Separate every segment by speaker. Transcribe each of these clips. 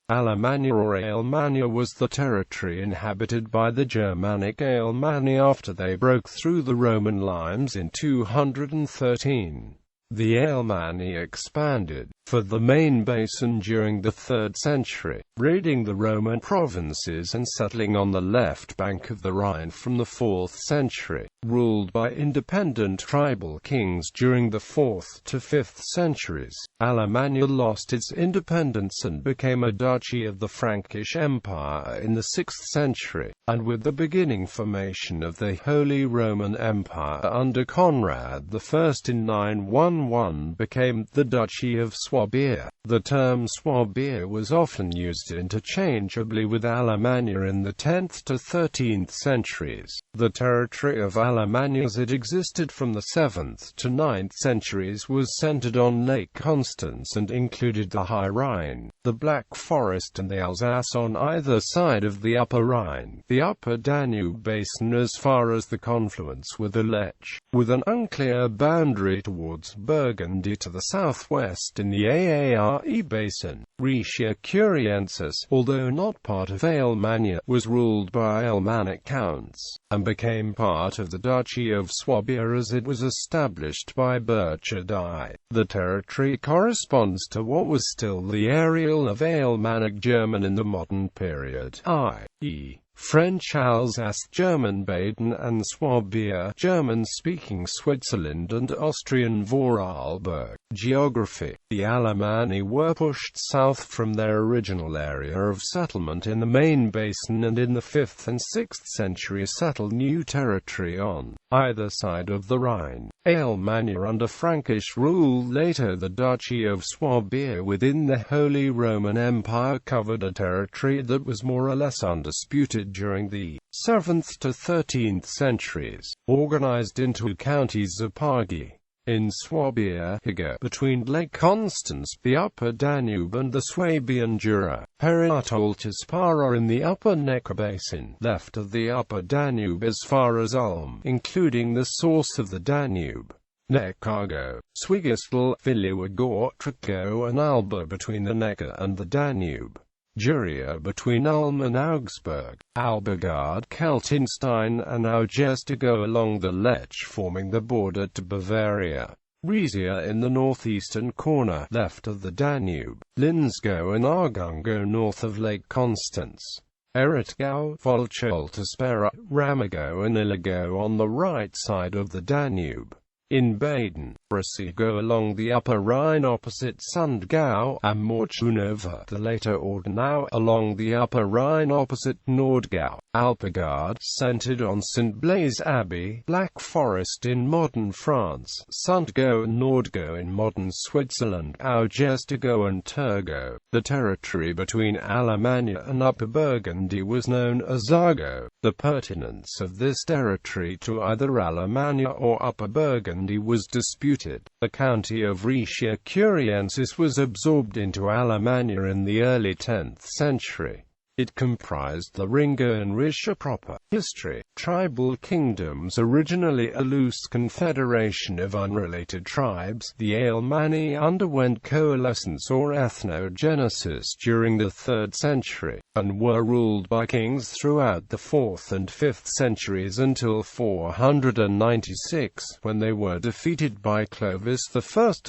Speaker 1: Alamannia or Alemannia was the territory inhabited by the Germanic Alemanni after they broke through the Roman lines in 213. The Alemanni expanded for the main basin during the 3rd century, raiding the Roman provinces and settling on the left bank of the Rhine from the 4th century, ruled by independent tribal kings during the 4th to 5th centuries. Alamannia lost its independence and became a duchy of the Frankish Empire in the 6th century, and with the beginning formation of the Holy Roman Empire under Conrad I in 911 became the Duchy of Swabia. The term Swabia was often used interchangeably with Alamannia in the 10th to 13th centuries. The territory of Alamannia as it existed from the 7th to 9th centuries was centered on Lake Constance and included the High Rhine, the Black Forest and the Alsace on either side of the Upper Rhine, the Upper Danube basin as far as the confluence with the Lech, with an unclear boundary towards Burgundy to the southwest in the Aare basin. Rhaetia Curiensis, although not part of Alemannia, was ruled by Alemannic counts, and became part of the Duchy of Swabia as it was established by Conrad I. The territory corresponds to what was still the area of Alemannic German in the modern period, i.e. French Alsace, German Baden and Swabia, German-speaking Switzerland and Austrian Vorarlberg. Geography. The Alemanni were pushed south from their original area of settlement in the main basin and in the 5th and 6th centuries settled new territory on either side of the Rhine. Alemannia under Frankish rule. Later the Duchy of Swabia within the Holy Roman Empire covered a territory that was more or less undisputed during the 7th to 13th centuries, organized into counties of pagi. In Swabia, between Lake Constance, the Upper Danube and the Swabian Jura, Periatoltispara in the Upper Neckar basin, left of the Upper Danube as far as Ulm, including the source of the Danube. Neckargo, Swigistel, Villewagor, Traco and Alba between the Neckar and the Danube. Juria between Ulm and Augsburg, Albigard, Kaltenstein and Augestigo along the Lech forming the border to Bavaria. Rhesia in the northeastern corner, left of the Danube. Linsgo and Argungo north of Lake Constance. Eretgau, Volcholtispera, Ramago and Iligo on the right side of the Danube. In Baden, Brasigo along the Upper Rhine opposite Sundgau, and Morchunova, the later Ordenau, along the Upper Rhine opposite Nordgau. Alpigard, centered on St. Blaise Abbey, Black Forest in modern France, Sundgau and Nordgau in modern Switzerland, Augestigo and Turgot. The territory between Alamannia and Upper Burgundy was known as Argo. The pertinence of this territory to either Alamannia or Upper Burgundy was disputed. The county of Rhaetia Curiensis was absorbed into Alamannia in the early 10th century. It comprised the Ringa and Rhaetia proper. History. Tribal kingdoms. Originally a loose confederation of unrelated tribes, the Alemanni underwent coalescence or ethnogenesis during the 3rd century, and were ruled by kings throughout the 4th and 5th centuries until 496, when they were defeated by Clovis I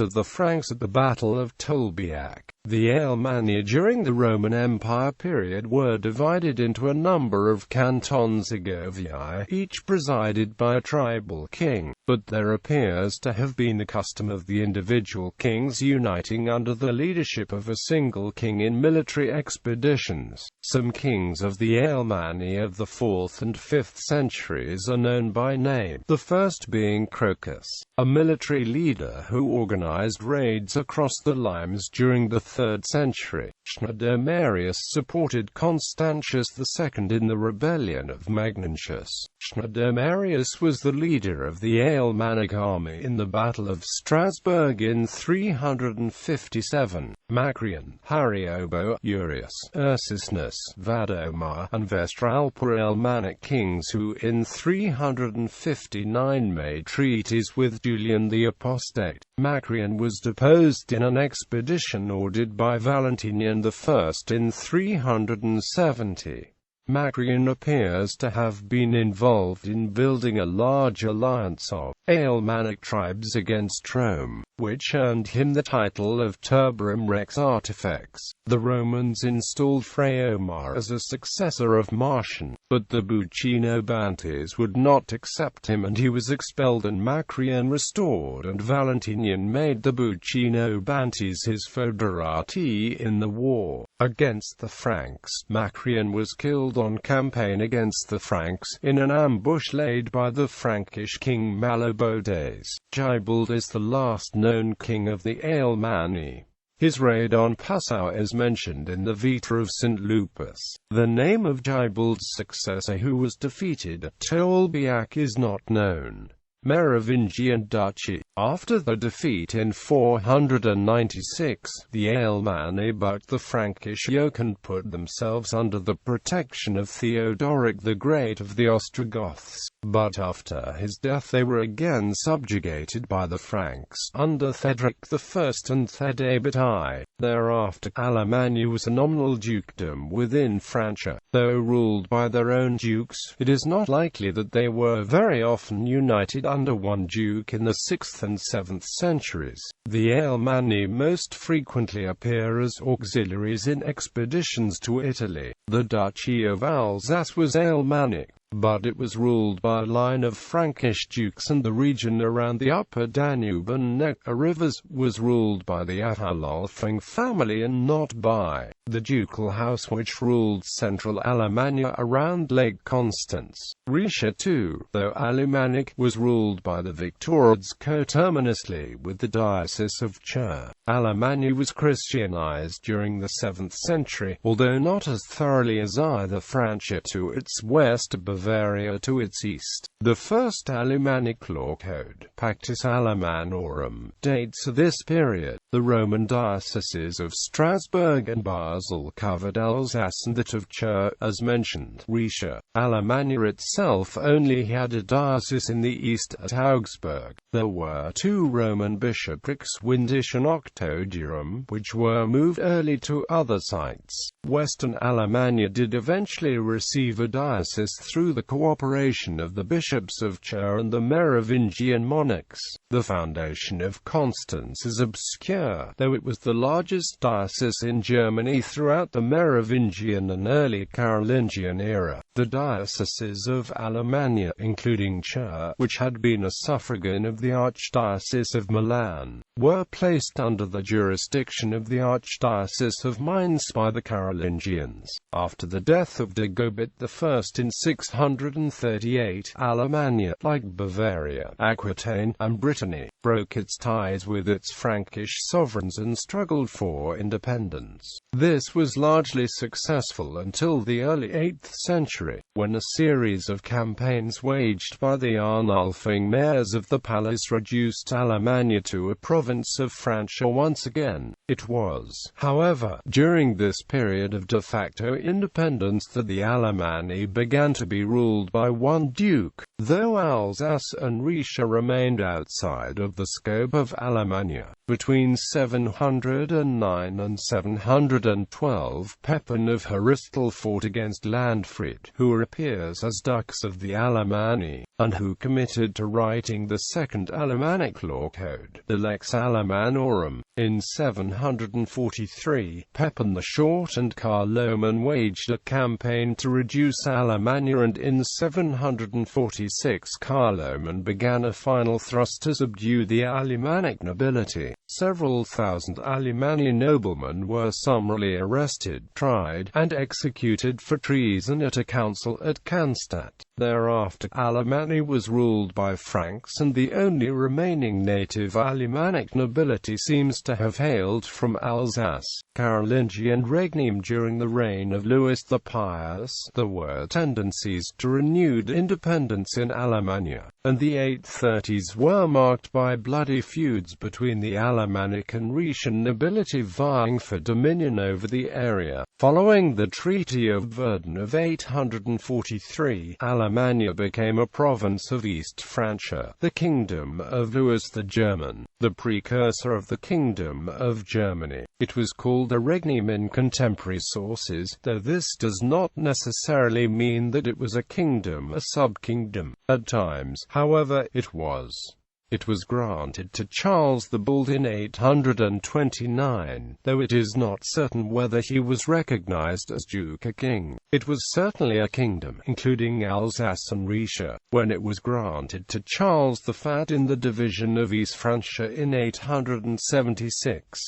Speaker 1: of the Franks at the Battle of Tolbiac. The Alemanni during the Roman Empire period were divided into a number of cantons Agovii, each presided by a tribal king, but there appears to have been the custom of the individual kings uniting under the leadership of a single king in military expeditions. Some kings of the Alemanni of the 4th and 5th centuries are known by name, the first being Crocus, a military leader who organized raids across the Limes during the 3rd century. Schneider-Marius supported Constantius II in the rebellion of Magnentius. Schneider-Marius was the leader of the Alemannic army in the Battle of Strasbourg in 357. Macrian, Hariobo, Urius, Ursusnus, Vadomar, and Vestralp were Alemannic kings who in 359 made treaties with Julian the Apostate. Macrian was deposed in an expedition ordered by Valentinian I in 370. Macrian appears to have been involved in building a large alliance of Alemannic tribes against Rome, which earned him the title of Turbarum Rex Artifex. The Romans installed Freomar as a successor of Marcian, but the Bucinobantes would not accept him and he was expelled and Macrian restored, and Valentinian made the Bucinobantes his foederati in the war against the Franks. Macrian was killed on campaign against the Franks, in an ambush laid by the Frankish king Malobodes. Gibold is the last known king of the Alemanni. His raid on Passau is mentioned in the Vita of St. Lupus. The name of Gibold's successor who was defeated at Tolbiac is not known. Merovingian Duchy. After the defeat in 496, the Alemanni bucked the Frankish yoke and put themselves under the protection of Theodoric the Great of the Ostrogoths. But after his death they were again subjugated by the Franks, under Theodoric I and Theodebert I. Thereafter, Alamannia was a nominal dukedom within Francia. Though ruled by their own dukes, it is not likely that they were very often united under one duke in the 6th and 7th centuries. The Alemanni most frequently appear as auxiliaries in expeditions to Italy. The Duchy of Alsace was Alemannic, but it was ruled by a line of Frankish dukes, and the region around the upper Danube and Neckar rivers was ruled by the Ataulfing family and not by the ducal house which ruled central Alemannia around Lake Constance. Rhaetia too, though Alemannic, was ruled by the Victorians coterminously with the Diocese of Chur. Alemannia was Christianized during the 7th century, although not as thoroughly as either Francia to its west or Bavaria to its east. The first Alemannic law code, Pactus Alamannorum, dates to this period. The Roman dioceses of Strasbourg and Basel covered Alsace and that of Chur, as mentioned. Rhaetia. Alemannia itself only had a diocese in the east at Augsburg. There were two Roman bishoprics, Windisch and Octodierum, which were moved early to other sites. Western Alemannia did eventually receive a diocese through the cooperation of the bishops of Chur and the Merovingian monarchs. The foundation of Constance is obscure, though it was the largest diocese in Germany throughout the Merovingian and early Carolingian era. The dioceses of Alamannia, including Chur, which had been a suffragan of the Archdiocese of Milan, were placed under the jurisdiction of the Archdiocese of Mainz by the Carolingians. After the death of Dagobert I in 638, Alemannia, like Bavaria, Aquitaine, and Brittany, broke its ties with its Frankish sovereigns and struggled for independence. This was largely successful until the early 8th century, when a series of campaigns waged by the Arnulfing mayors of the palace reduced Alemannia to a province of Francia once again. It was, however, during this period of de facto independence that the Alemanni began to be ruled by one duke, though Alsace and Rhaetia remained outside of the scope of Alemannia. Between 709 and 712, Pepin of Heristal fought against Landfried, who appears as dux of the Alemanni, and who committed to writing the second Alemannic law code, the Lex Alamannorum. In 743, Pepin the Short and Carloman waged a campaign to reduce Alemannia, and in 746 Carloman began a final thrust to subdue the Alemannic nobility. Several thousand Alemanni noblemen were summarily arrested, tried, and executed for treason at a council at Cannstatt. Thereafter, Alemannia was ruled by Franks, and the only remaining native Alemannic nobility seems to have hailed from Alsace. Carolingian regime during the reign of Louis the Pious, there were tendencies to renewed independence in Alemannia, and the 830s were marked by bloody feuds between the Alemannic and Rhaetian nobility vying for dominion over the area. Following the Treaty of Verdun of 843, Alamannia became a province of East Francia, the Kingdom of Louis the German, the precursor of the Kingdom of Germany. It was called a regnum in contemporary sources, though this does not necessarily mean that it was a kingdom, a sub-kingdom. At times, however, it was. It was granted to Charles the Bald in 829, though it is not certain whether he was recognized as Duke or King. It was certainly a kingdom, including Alsace and Rhaetia, when it was granted to Charles the Fat in the division of East Francia in 876.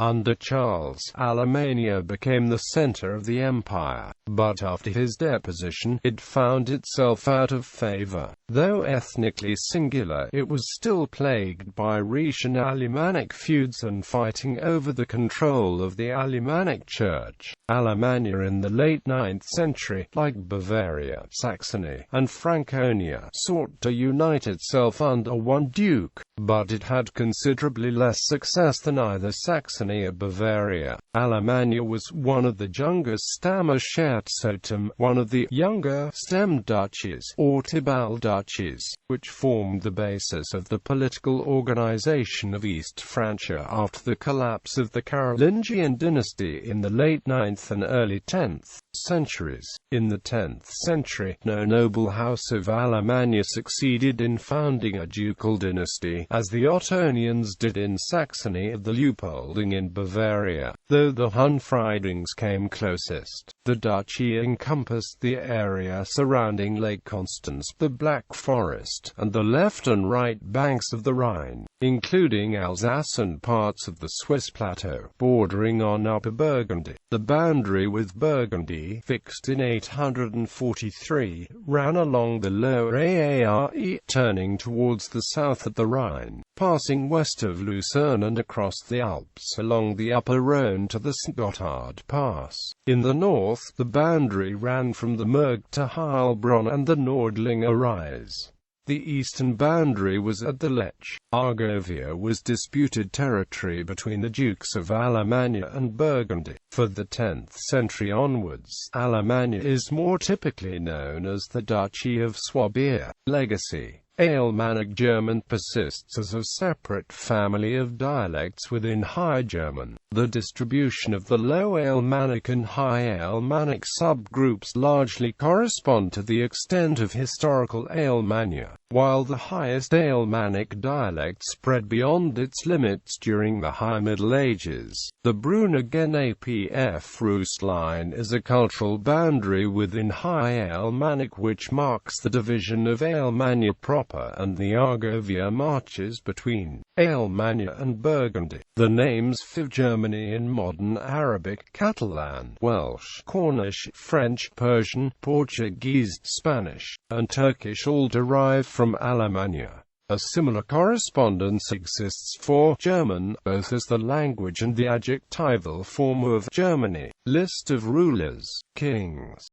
Speaker 1: Under Charles, Alamannia became the center of the empire, but after his deposition, it found itself out of favor. Though ethnically singular, it was still plagued by Rhaetian Alemannic feuds and fighting over the control of the Alemannic Church. Alamannia in the late 9th century, like Bavaria, Saxony, and Franconia, sought to unite itself under one duke, but it had considerably less success than either Saxony or Bavaria. Alamannia was one of the younger Stammesherzogtümer, one of the younger stem duchies, or Tibal duchies, which formed the basis of the political organization of East Francia after the collapse of the Carolingian dynasty in the late 9th and early 10th centuries. In the 10th century, no noble house of Alamannia succeeded in founding a ducal dynasty, as the Ottonians did in Saxony or the Leopolding in Bavaria, though the Hunfriedings came closest. The duchy encompassed the area surrounding Lake Constance, the Black Forest, and the left and right banks of the Rhine, including Alsace and parts of the Swiss plateau, bordering on Upper Burgundy. The boundary with Burgundy, fixed in 843, ran along the Lower Aare, turning towards the south at the Rhine, passing west of Lucerne and across the Alps along the Upper Rhone to the St. Gotthard Pass. In the north, the boundary ran from the Murg to Heilbronn and the Nordlinger Rise. The eastern boundary was at the Lech. Argovia was disputed territory between the Dukes of Alamannia and Burgundy. For the 10th century onwards, Alamannia is more typically known as the Duchy of Swabia. Legacy. Alemannic German persists as a separate family of dialects within High German. The distribution of the Low Alemannic and High Alemannic subgroups largely correspond to the extent of historical Alemannia, while the highest Alemannic dialect spread beyond its limits during the High Middle Ages. The Brunner-Genapf line is a cultural boundary within High Alemannic which marks the division of Alemannia proper and the Argovia marches between Alemannia and Burgundy. The names for Germany in modern Arabic, Catalan, Welsh, Cornish, French, Persian, Portuguese, Spanish, and Turkish all derive from Alamannia. A similar correspondence exists for German, both as the language and the adjectival form of Germany. List of rulers, kings.